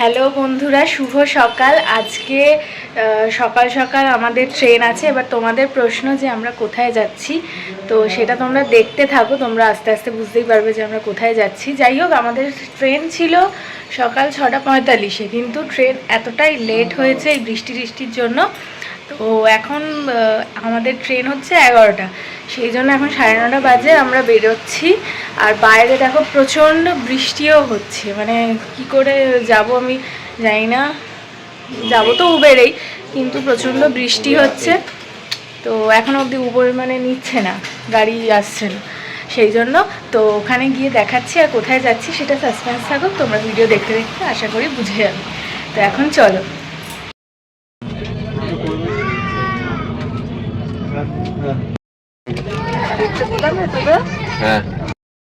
Hello বন্ধুরা, শুভ সকাল। আজকে সকাল সকাল আমাদের ট্রেন আছে। এবার তোমাদের প্রশ্ন যে আমরা কোথায় যাচ্ছি, তো সেটা তোমরা দেখতে থাকো। তোমরা আস্তে আস্তে বুঝতেই পারবে যে আমরা কোথায় যাচ্ছি। যাই হোক, আমাদের ট্রেন ছিল সকাল 6:45-এ, কিন্তু ট্রেন এতটাই লেট হয়েছে এই বৃষ্টির জন্য। তো এখন আমাদের ট্রেন হচ্ছে 11টা, সেই জন্য এখন 9:30 বাজে আমরা বেরোচ্ছি। আর বাইরে দেখো প্রচণ্ড বৃষ্টিও হচ্ছে, মানে কি করে যাব আমি জানি না। যাবো তো উবেরেই, কিন্তু প্রচণ্ড বৃষ্টি হচ্ছে। তো এখনও অবধি উবের মানে নিচ্ছে না, গাড়ি আসছে না, সেই জন্য তো ওখানে গিয়ে দেখাচ্ছি। আর কোথায় যাচ্ছি সেটা সাসপেন্স থাকুক, তোমরা ভিডিও দেখতে দেখতে আশা করি বুঝে যাবে। তো এখন চলো।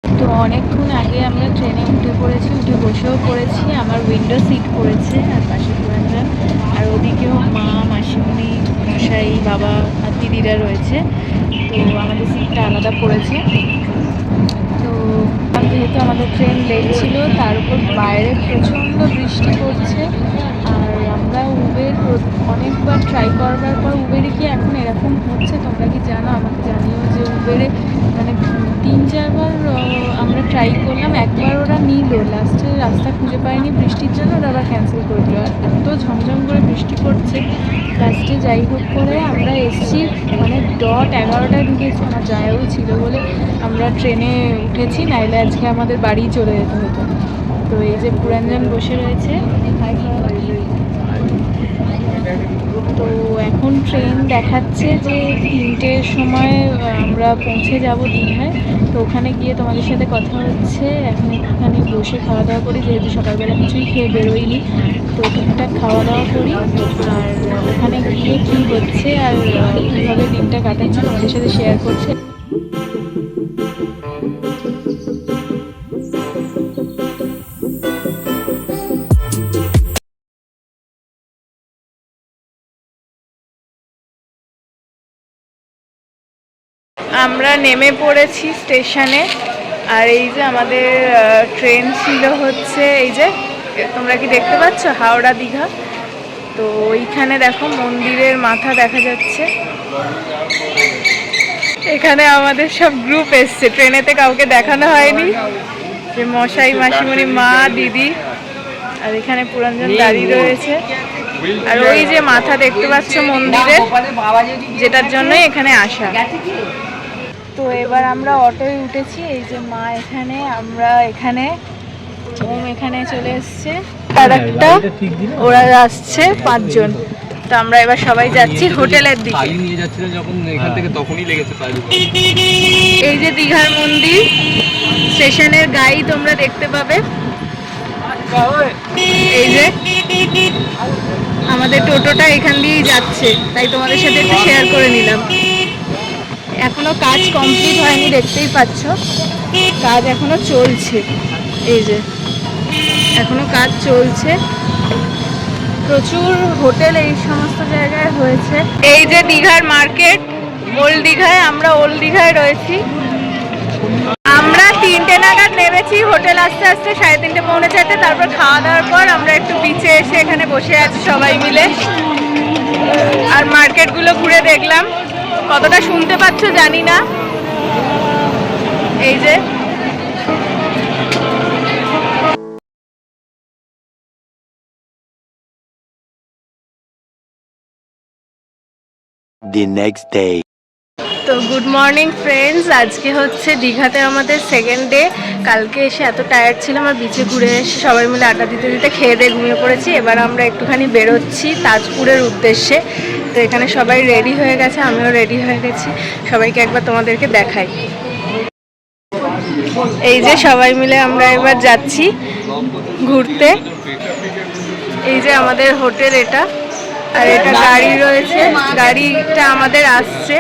তো অনেকক্ষণ আগে আমরা ট্রেনে উঠে বসেও পড়েছি। আমার উইন্ডো সিট পড়েছে, আর পাশে পুরানজন, আর ওদিকেও মা, মাসিমণি, মশাই, বাবা আর দিদিরা রয়েছে। তো আমাদের সিটটা আলাদা পড়েছে। তো যেহেতু আমাদের ট্রেন লেট ছিল, তার উপর বাইরে প্রচণ্ড বৃষ্টি পড়ছে। আর আমরা উবের অনেকবার ট্রাই করবার পর উবেরে কি এখন এরকম হচ্ছে তোমরা কি জানো? আমাকে জানিও যে উবেরে মানে 3-4 বার আমরা ট্রাই করলাম, একবার ওরা নিল, লাস্টে রাস্তা খুঁজে পায়নি বৃষ্টির জন্য, ওরা আবার ক্যান্সেল করে দিল। আর এত ঝমঝম করে বৃষ্টি পড়ছে, লাস্টে যাই হোক করে আমরা এসছি, মানে 11টায় ঢুকেছি। আমার জায়ও ছিল বলে আমরা ট্রেনে উঠেছি, নাইলে আজকে আমাদের বাড়ি চলে যেতে হতো। তো এই যে পুরাঞ্জন বসে রয়েছে, তো এখন ট্রেন দেখাচ্ছে যে 3টের সময় আমরা পৌঁছে যাব দীঘায়। তো ওখানে গিয়ে তোমাদের সাথে কথা হচ্ছে। এখন একটুখানি বসে খাওয়া দাওয়া করি, যেহেতু সকালবেলা কিছুই খেয়ে বেরোইনি, তো ঠিকঠাক খাওয়া দাওয়া করি। আর ওখানে গিয়ে কী হচ্ছে আর কীভাবে দিনটা কাটাচ্ছি তোমাদের সাথে শেয়ার করছি। আমরা নেমে পড়েছি স্টেশনে। আর এই যে আমাদের ট্রেন ছিল হচ্ছে, এই যে তোমরা কি দেখতে পাচ্ছ, হাওড়া দীঘা। তো ওইখানে দেখো মন্দিরের মাথা দেখা যাচ্ছে। এখানে আমাদের সব গ্রুপ এসছে, ট্রেনেতে কাউকে দেখানো হয়নি, যে মশাই, মাসিমণি, মা, দিদি, আর এখানে পুরাঞ্জন দাঁড়িয়ে রয়েছে। আর ওই যে মাথা দেখতে পাচ্ছ মন্দিরের, যেটার জন্যই এখানে আসা। তো এবার আমরা অটোয় উঠেছি, এই যে মা এখানে, আমরা এখানে, এখানে চলে এসছে আর একটা, ওরা আসছে 5 জন। তো আমরা এবার সবাই যাচ্ছি হোটেলের দিকে। এই যে দীঘার মন্দির, স্টেশনের গাড়ি তোমরা দেখতে পাবে। এই যে আমাদের টোটোটা এখান দিয়েই যাচ্ছে, তাই তোমাদের সাথে একটু শেয়ার করে নিলাম। এখনো কাজ কমপ্লিট হয়নি, দেখতেই পাচ্ছ, কাজ এখনো চলছে। এই যে এখনো কাজ চলছে, প্রচুর হোটেল এই সমস্ত জায়গায় হয়েছে। এই যে দীঘার মার্কেট, ওল্ড দীঘায়, আমরা ওল্ড দীঘায় রয়েছি। আমরা 3টে নাগাদ নেমেছি, হোটেল আস্তে আস্তে 3:30 পৌনে 4টে। তারপর খাওয়া দাওয়ার পর আমরা একটু বিচে এসে এখানে বসে আছি সবাই মিলে, আর মার্কেটগুলো ঘুরে দেখলাম। কতটা শুনতে পাচ্ছ জানি না। এই যে the next day. তো গুড মর্নিং ফ্রেন্ডস, আজকে হচ্ছে দীঘাতে আমাদের সেকেন্ড ডে। কালকে এসে এত টায়ার্ড ছিলাম, আর বিচে ঘুরে এসে সবাই মিলে আড্ডা দিতে দিতে খেয়ে দিয়ে ঘুমিয়ে পড়েছি। এবার আমরা একটুখানি বেরোচ্ছি তাজপুরের উদ্দেশ্যে। তো এখানে সবাই রেডি হয়ে গেছে, আমিও রেডি হয়ে গেছি। সবাইকে একবার তোমাদেরকে দেখাই। এই যে সবাই মিলে আমরা এবার যাচ্ছি ঘুরতে। এই যে আমাদের হোটেল এটা, আর এটা গাড়ি রয়েছে, গাড়িটা আমাদের আসছে।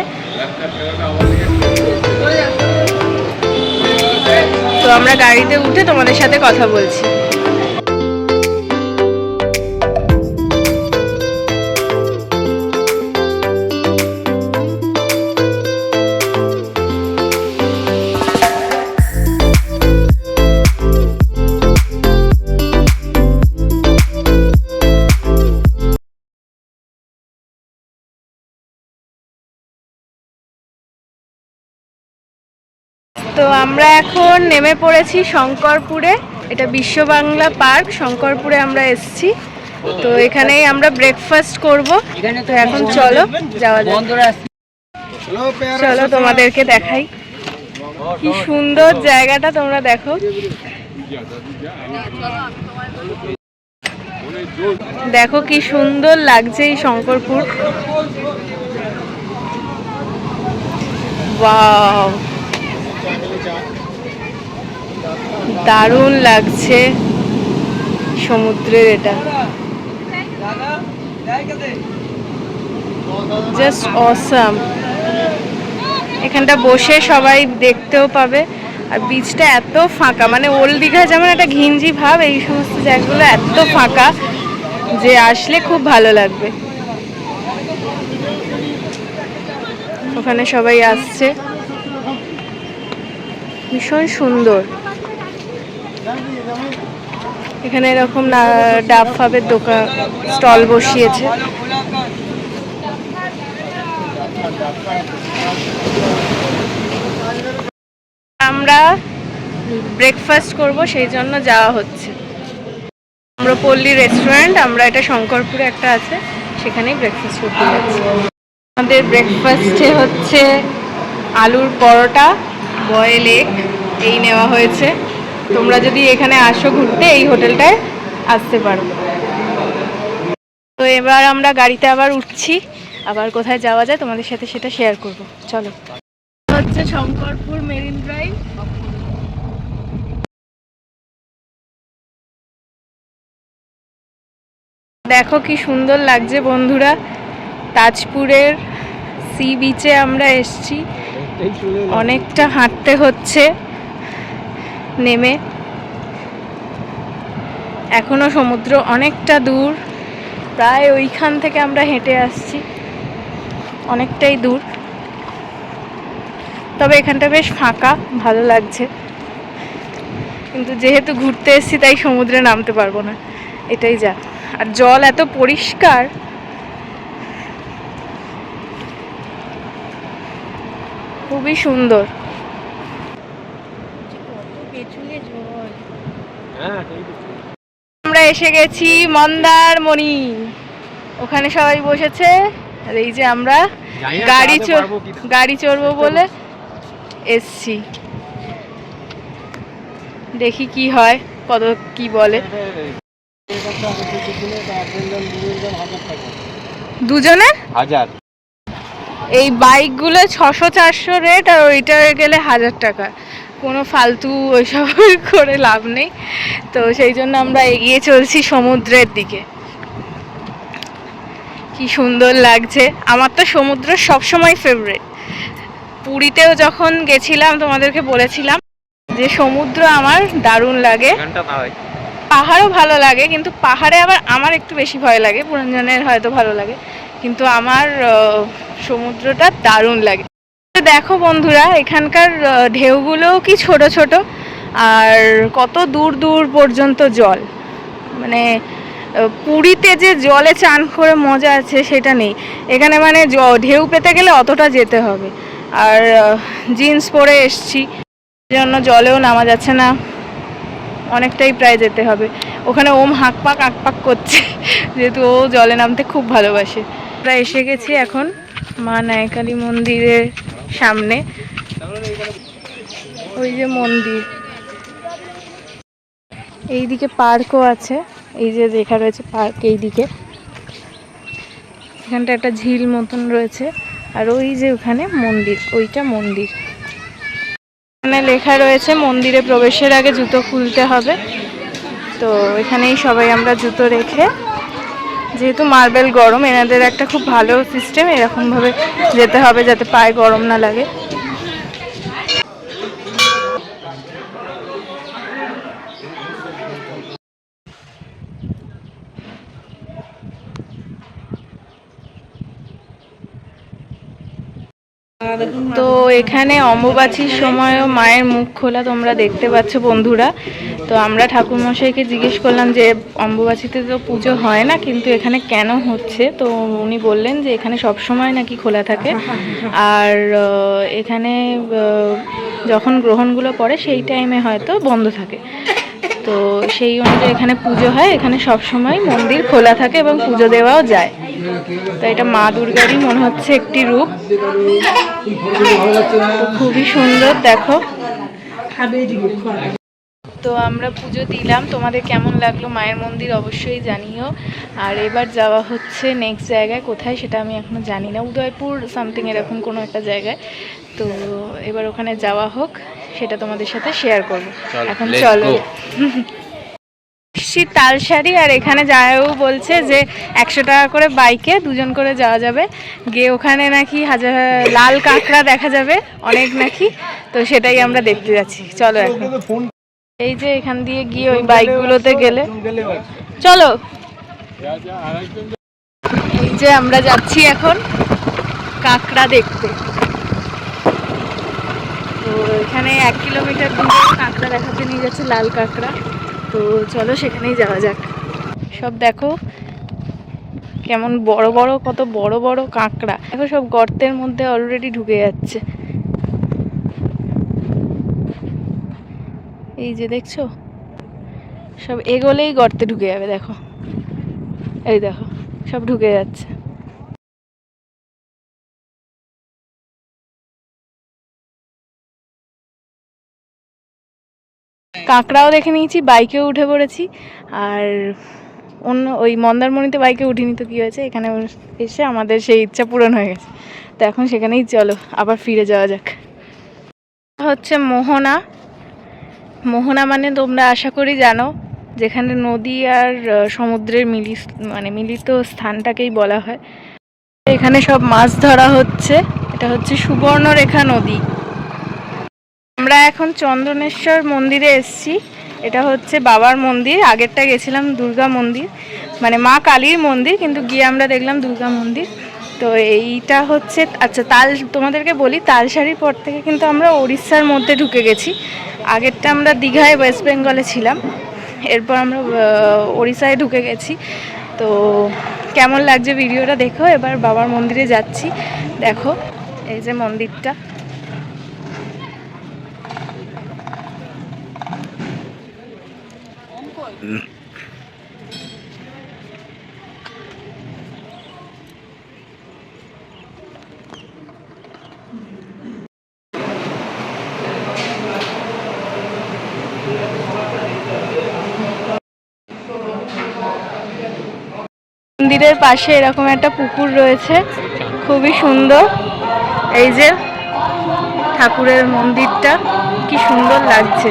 তো আমরা গাড়িতে উঠে তোমাদের সাথে কথা বলছি। তো আমরা এখন নেমে পড়েছি শঙ্করপুরে। এটা বিশ্ব বাংলা পার্ক, শঙ্করপুরে আমরা এসেছি। তো এখানেই আমরা ব্রেকফাস্ট করব। তো এখন চলো যাওয়া যাক। চলো তোমাদেরকে দেখাই কি সুন্দর জায়গাটা, তোমরা দেখো। দেখো কি সুন্দর লাগছে এই শঙ্করপুর। ওয়াও, দারুণ লাগছে সমুদ্রের এটা, জাস্ট অসাম। এখানটা বসে সবাই দেখতেও পাবে। আর বিচটা এত ফাঁকা, মানে ওল্ড দীঘা যেমন একটা ঘিঞ্জি ভাব, এই সমস্ত জায়গাগুলো এত ফাঁকা যে আসলে খুব ভালো লাগবে। ওখানে সবাই আসছে, ভীষণ সুন্দর। এখানে এরকম ডাব ফাবের দোকান, স্টল বসিয়েছে। আমরা ব্রেকফাস্ট করব, সেই জন্য যাওয়া হচ্ছে আম্রপল্লী রেস্টুরেন্ট। আমরা এটা শঙ্করপুরে একটা আছে, সেখানেই ব্রেকফাস্ট করতে যাচ্ছি। আমাদের ব্রেকফাস্টে হচ্ছে আলুর পরোটা, বয়েল এগ এই নেওয়া হয়েছে। তোমরা যদি এখানে আসো ঘুরতে, এই হোটেলটায় আসতে পারো। তো এবার আমরা গাড়িতে আবার উঠছি, আবার কোথায় যাওয়া যায় তোমাদের সাথে সেটা শেয়ার করব। চলো, হচ্ছে শঙ্করপুর মেরিন ড্রাইভ। দেখো কি সুন্দর লাগছে বন্ধুরা। তাজপুরের সি বিচে আমরা এসছি, অনেকটা হাঁটতে হচ্ছে নেমে। এখনো সমুদ্র অনেকটা দূর, প্রায় ওইখান থেকে আমরা হেঁটে আসছি, অনেকটাই দূর। তবে এখানটা বেশ ফাঁকা, ভালো লাগছে। কিন্তু যেহেতু ঘুরতে এসেছি তাই সমুদ্রে নামতে পারবো না, এটাই যা। আর জল এত পরিষ্কার, খুবই সুন্দর। আমরা এসে গেছি মন্দারমণি, ওখানে সবাই বসেছে। আর এই যে আমরা গাড়ি চড়বো বলে এসছি, দেখি কি হয়, কত কি বলে। দুজনে 1000। এই বাইকগুলো 600-400 রেট, আর ওইটা গেলে 1000 টাকা। কোনো ফালতু ওইসব করে লাভ নেই। তো সেই জন্য আমরা এগিয়ে চলছি সমুদ্রের দিকে। কি সুন্দর লাগছে। আমার তো সমুদ্র সবসময় ফেভারিট। পুরীতেও যখন গেছিলাম তোমাদেরকে বলেছিলাম যে সমুদ্র আমার দারুণ লাগে। পাহাড়ও ভালো লাগে, কিন্তু পাহাড়ে আবার আমার একটু বেশি ভয় লাগে, পুরঞ্জনের হয়তো ভালো লাগে, কিন্তু আমার সমুদ্রটা দারুণ লাগে। দেখো বন্ধুরা, এখানকার ঢেউগুলোও কি ছোট ছোট, আর কত দূর দূর পর্যন্ত জল। মানে পুরীতে যে জলে চান করে মজা আছে সেটা নেই এখানে। মানে ঢেউ পেতে গেলে অতটা যেতে হবে, আর জিন্স পরে এসছি, জন্য জলেও নামা যাচ্ছে না, অনেকটাই প্রায় যেতে হবে। ওখানে ওম হাঁকপাক আঁকপাক করছে, যেহেতু ও জলে নামতে খুব ভালোবাসে। আমরা এসে গেছি এখন মা নায়কালী মন্দিরের সামনে। ওই যে মন্দির, এইদিকে পার্কও আছে, এই যে লেখা রয়েছে পার্ক এইদিকে। এখানটা একটা ঝিল মতন রয়েছে, আর ওই যে ওখানে মন্দির, ওইটা মন্দির। এখানে লেখা রয়েছে মন্দিরে প্রবেশের আগে জুতো খুলতে হবে। তো এখানেই সবাই আমরা জুতো রেখে, যেহেতু মার্বেল গরম, এনাদের একটা খুব ভালো সিস্টেম, এরকমভাবে যেতে হবে যাতে পায়ে গরম না লাগে। তো এখানে অম্বুবাচীর সময়ও মায়ের মুখ খোলা তোমরা দেখতে পাচ্ছ বন্ধুরা। তো আমরা ঠাকুরমশাইকে জিজ্ঞেস করলাম যে অম্বুবাচীতে তো পুজো হয় না, কিন্তু এখানে কেন হচ্ছে। তো উনি বললেন যে এখানে সব সময় নাকি খোলা থাকে, আর এখানে যখন গ্রহণগুলো পড়ে সেই টাইমে হয়তো বন্ধ থাকে। তো সেই অনুযায়ী এখানে পুজো হয়, এখানে সব সময় মন্দির খোলা থাকে এবং পুজো দেওয়াও যায়। তো এটা মা দুর্গারই মনে হচ্ছে একটি রূপ। তো খুবই সুন্দর, দেখো। তো আমরা পুজো দিলাম, তোমাদের কেমন লাগলো মায়ের মন্দির অবশ্যই জানিও। আর এবার যাওয়া হচ্ছে নেক্সট জায়গায়, কোথায় সেটা আমি এখনো জানি না, উদয়পুর সামথিং এরকম কোনো একটা জায়গায়। তো এবার ওখানে যাওয়া হোক, সেটা তোমাদের সাথে শেয়ার করবো। এখন চলো। তালসারি, আর এখানে যাও বলছে যে 100 টাকা করে বাইকে 2 জন করে যাওয়া যাবে, গিয়ে ওখানে নাকি লাল কাঁকড়া দেখা যাবে অনেক নাকি। তো সেটাই আমরা দেখতে যাচ্ছি, চলো। এখন এই যে এখান দিয়ে গিয়ে ওই বাইকগুলোতে গেলে চলো। এই যে আমরা যাচ্ছি এখন কাঁকড়া দেখতে। তো এখানে 1 কিলোমিটার দূরে কাঁকড়া দেখাতে নিয়ে যাচ্ছে, লাল কাঁকড়া। তো চলো সেখানেই যাওয়া যাক। সব দেখো কেমন বড় বড়, কত বড় বড় কাঁকড়া। দেখো সব গর্তের মধ্যে অলরেডি ঢুকে যাচ্ছে। এই যে দেখছো, সব এগোলেই গর্তে ঢুকে যাবে। দেখো, এই দেখো সব ঢুকে যাচ্ছে। কাঁকড়াও দেখে নিয়েছি, বাইকেও উঠে পড়েছি। আর অন্য ওই মন্দারমণিতে বাইকে উঠিনি তো কী হয়েছে, এখানে এসে আমাদের সেই ইচ্ছা পূরণ হয়ে গেছে। তো এখন সেখানেই চলো আবার ফিরে যাওয়া যাক। হচ্ছে মোহনা। মোহনা মানে তোমরা আশা করি জানো, যেখানে নদী আর সমুদ্রের মিলিত স্থানটাকেই বলা হয়। এখানে সব মাছ ধরা হচ্ছে। এটা হচ্ছে সুবর্ণরেখা নদী। আমরা এখন চন্দনেশ্বর মন্দিরে এসেছি। এটা হচ্ছে বাবার মন্দির, আগেরটা গেছিলাম দুর্গা মন্দির, মানে মা কালীর মন্দির, কিন্তু গিয়ে আমরা দেখলাম দুর্গা মন্দির। তো এইটা হচ্ছে, আচ্ছা তোমাদেরকে বলি, তালসারির পর থেকে কিন্তু আমরা উড়িষ্যার মধ্যে ঢুকে গেছি। আগেরটা আমরা দীঘায় ওয়েস্ট বেঙ্গলে ছিলাম, এরপর আমরা উড়িষ্যায় ঢুকে গেছি। তো কেমন লাগছে ভিডিওটা দেখো। এবার বাবার মন্দিরে যাচ্ছি, দেখো এই যে মন্দিরটা। মন্দিরের পাশে এরকম একটা পুকুর রয়েছে, খুবই সুন্দর। এই যে ঠাকুরের মন্দিরটা কি সুন্দর লাগছে।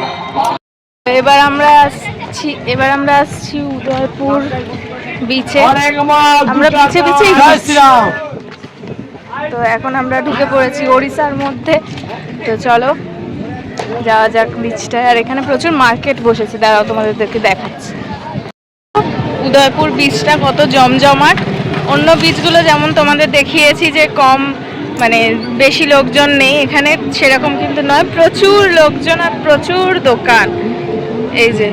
এবার আমরা আসছি উদয়পুর বিচে। আমরা বিচেই ঘুরছিলাম। তো এখন আমরা ঢুকে পড়েছি ওড়িশার মধ্যে। তো চলো যাওয়া যাক বিচটায়। আর এখানে প্রচুর মার্কেট বসেছে, দাঁড়াও তোমাদেরকে দেখাচ্ছি। উদয়পুর বিচটা কত জমজমাট। অন্য বিচগুলো যেমন তোমাদের দেখিয়েছি যে কম, মানে বেশি লোকজন নেই, এখানে সেরকম কিন্তু নয়, প্রচুর লোকজন আর প্রচুর দোকান। এই যে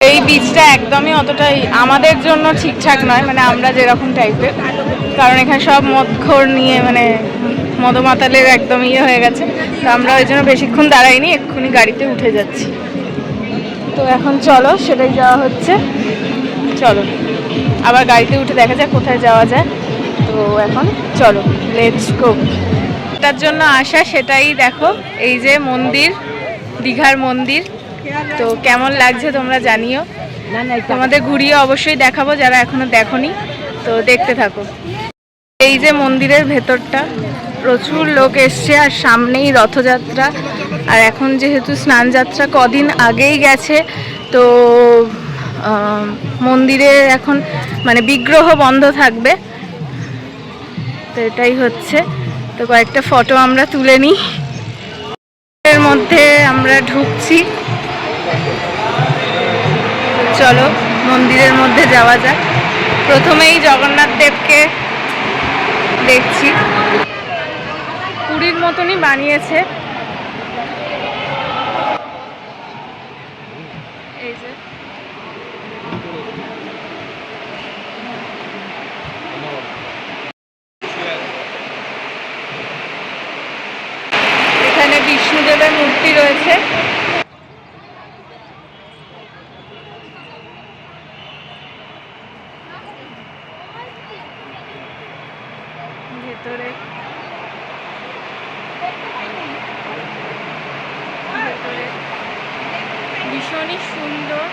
এই বিচটা একদমই অতটাই আমাদের জন্য ঠিকঠাক নয়, মানে আমরা যেরকম টাইপের, কারণ এখানে সব মদখোর নিয়ে, মানে মদমাতালের একদম ইয়ে হয়ে গেছে। তো আমরা ওই জন্য বেশিক্ষণ দাঁড়াইনি, এক্ষুনি গাড়িতে উঠে যাচ্ছি। তো এখন চলো সেটাই যাওয়া হচ্ছে। চলো আবার গাড়িতে উঠে দেখা যাক কোথায় যাওয়া যায়। তো এখন চলো লেটস গো। এটার জন্য আসা সেটাই দেখো, এই যে মন্দির, দীঘার মন্দির। তো কেমন লাগছে তোমরা জানিও, তোমাদের ঘুরিয়ে অবশ্যই দেখাবো যারা এখনো দেখোনি। তো দেখতে থাকো। এই যে মন্দিরের ভেতরটা, প্রচুর লোক এসছে, আর সামনেই রথযাত্রা। আর এখন যেহেতু স্নানযাত্রা কদিন আগেই গেছে, তো মন্দিরে এখন মানে বিগ্রহ বন্ধ থাকবে। তো এটাই হচ্ছে। তো কয়েকটা ফটো আমরা তুলে নিই। এর মধ্যে আমরা ঢুকছি, চলো মন্দিরের মধ্যে যাওয়া যাক। প্রথমেই জগন্নাথ দেবকে দেখছি। পুরীর মতনই বানিয়েছে। এই যে এখানে বিষ্ণুদেবের মূর্তি রয়েছে। ভেতরে ভীষণই সুন্দর।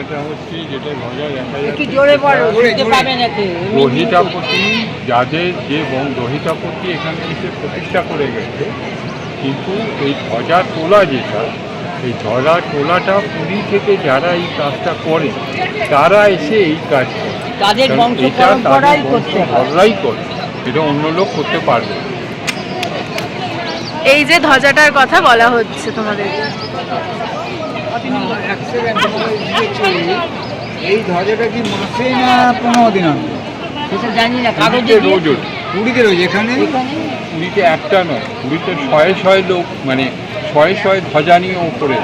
এটা হচ্ছে যেটা ধ্বজা দেখা একটু যাচ্ছে জোরে বলো, শুনতে পাবে নাকি? দহিতাপতি যাদের যে দহিতাপতি এখানে এসে প্রতিষ্ঠা করে গেছে, কিন্তু এই ধ্বজা তোলা যেটা, এই ধ্বজা তোলাটা পুরী থেকে যারা এই কাজটা করে তারা এসে এই কাজ করে। তাদের বংশ এটা পরম্পরাই তাদের করতে হয়। বংশধররাই করে, এটা অন্য লোক করতে পারবে না। এই যে ধ্বজাটার কথা বলা হচ্ছে তোমাদের, এই ধ্বজাটা কি মাসে না 15 দিন আগে? সেটা জানি না, কাগজে পুরীতে রোজ দিয়ে- ওঠে। পুরীতে রয়েছে এখানে। পুরীতে একটা নয়, পুরীতে শয়ে শয়ে লোক, মানে শয়ে শয়ে ধ্বজা নিয়ে ওপরে,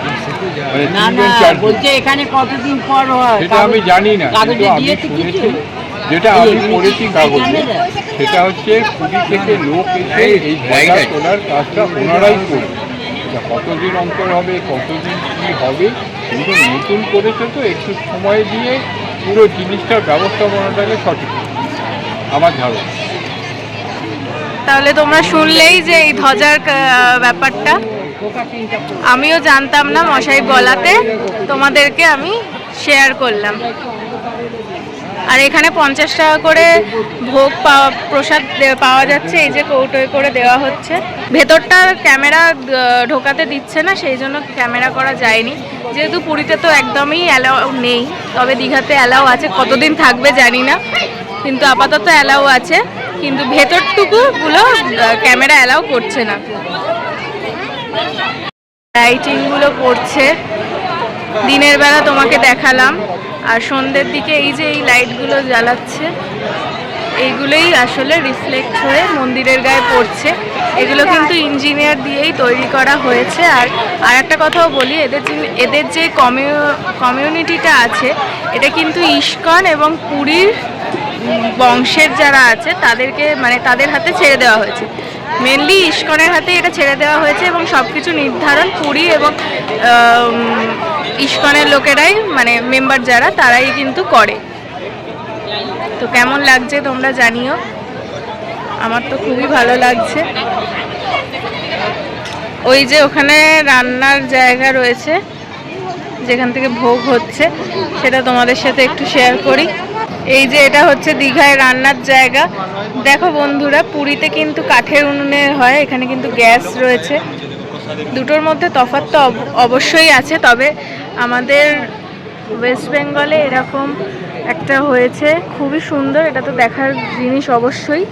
মানে না না, তিনজন চারজন। বলছে এখানে কতদিন পর হয় সেটা আমি জানি না, কিন্তু কাগজে আমি দিয়েছে কিছু? শুনেছি, যেটা আমি পড়েছি কাগজে, সেটা হচ্ছে পুরী থেকে লোক এসে এই ধ্বজা তোলার কাজটা ওনারাই করবে। এটা কতদিন অন্তর হবে, কতদিন কী হবে, কিন্তু নতুন করেছে তো একটু সময় দিয়ে পুরো জিনিসটার ব্যবস্থাপনাটাকে সঠিক আমার ধারণা। তাহলে তোমরা শুনলেই যে এই ধ্বজার ব্যাপারটা আমিও জানতাম না, মশাই বলাতে তোমাদেরকে আমি শেয়ার করলাম। আর এখানে 50 টাকা করে ভোগ প্রসাদ পাওয়া যাচ্ছে, এই যে কৌটোয় করে দেওয়া হচ্ছে। ভেতরটা ক্যামেরা ঢোকাতে দিচ্ছে না, সেই জন্য ক্যামেরা করা যায়নি, যেহেতু পুরীতে তো একদমই অ্যালাউ নেই। তবে দীঘাতে অ্যালাউ আছে, কতদিন থাকবে জানি না, কিন্তু আপাতত অ্যালাউ আছে। কিন্তু ভেতরটুকুগুলো ক্যামেরা অ্যালাউ করছে না। লাইটিংগুলো করছে, দিনের বেলা তোমাকে দেখালাম, আর সন্ধ্যের দিকে এই যে এই লাইটগুলো জ্বালাচ্ছে, এইগুলোই আসলে রিফ্লেক্ট হয়ে মন্দিরের গায়ে পড়ছে। এগুলো কিন্তু ইঞ্জিনিয়ার দিয়েই তৈরি করা হয়েছে। আর একটা কথাও বলি, এদের যে কমিউনিটিটা আছে, এটা কিন্তু ইস্কন এবং পুরীর বংশের যারা আছে তাদেরকে, মানে তাদের হাতে ছেড়ে দেওয়া হয়েছে। মেনলি ইস্কনের হাতে এটা ছেড়ে দেওয়া হয়েছে, এবং সব কিছু নির্ধারণ পুরী এবং ইস্কনের লোকেরাই, মানে মেম্বার যারা, তারাই কিন্তু করে। তো কেমন লাগছে তোমরা জানিও, আমার তো খুবই ভালো লাগছে। ওই যে ওখানে রান্নার জায়গা রয়েছে, যেখান থেকে ভোগ হচ্ছে, সেটা তোমাদের সাথে একটু শেয়ার করি। এই যে এটা হচ্ছে দীঘায় রান্নার জায়গা। দেখো বন্ধুরা, পুরীতে কিন্তু কাঠের উনুনে হয়, এখানে কিন্তু গ্যাস রয়েছে। দুটোর মধ্যে তফাৎ তো অবশ্যই আছে, তবে আমাদের ওয়েস্ট বেঙ্গলে এরকম একটা হয়েছে, খুবই সুন্দর, এটা তো দেখার জিনিস অবশ্যই।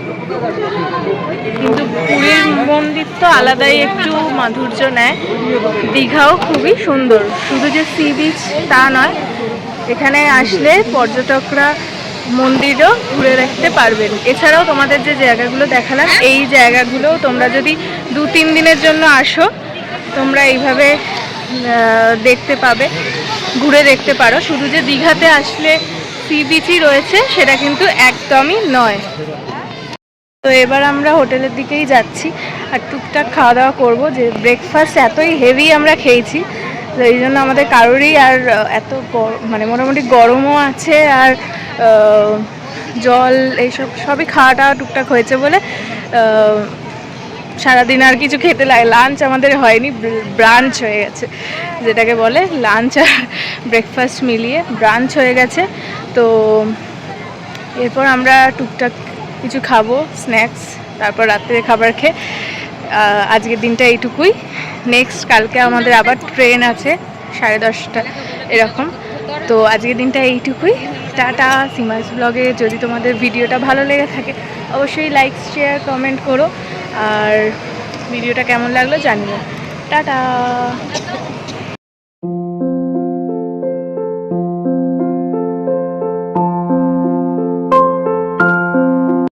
কিন্তু পুরীর মন্দির তো আলাদাই একটু মাধুর্য নেয়। দীঘাও খুবই সুন্দর, শুধু যে সি বিচ তা নয়, এখানে আসলে পর্যটকরা মন্দিরও ঘুরে দেখতে পারবেন। এছাড়াও তোমাদের যে জায়গাগুলো দেখালাম, এই জায়গাগুলো তোমরা যদি 2-3 দিনের জন্য আসো, তোমরা এইভাবে দেখতে পাবে, ঘুরে দেখতে পারো। শুধু যে দীঘাতে আসলে সি বিচই রয়েছে সেটা কিন্তু একদমই নয়। তো এবার আমরা হোটেলের দিকেই যাচ্ছি, আর টুকটাক খাওয়া দাওয়া করবো। যে ব্রেকফাস্ট এতই হেভি আমরা খেয়েছি, তো এই জন্য আমাদের কারোরই আর এত মানে মোটামুটি গরমও আছে, আর জল এইসব সবই খাওয়া টাওয়া টুকটাক হয়েছে বলে সারাদিন আর কিছু খেতে লাগে। লাঞ্চ আমাদের হয়নি, ব্রাঞ্চ হয়ে গেছে, যেটাকে বলে লাঞ্চ আর ব্রেকফাস্ট মিলিয়ে ব্রাঞ্চ হয়ে গেছে। তো এরপর আমরা টুকটাক কিছু খাবো, স্ন্যাক্স, তারপর রাত্রে খাবার খেয়ে আজকের দিনটা এইটুকুই। নেক্সট কালকে আমাদের আবার ট্রেন আছে 10:30 এরকম। তো আজকের দিনটা এইটুকুই। টাটা। সীমাস ব্লগে যদি তোমাদের ভিডিওটা ভালো লেগে থাকে অবশ্যই লাইক শেয়ার কমেন্ট করো, আর ভিডিওটা কেমন লাগলো জানিও। টাটা।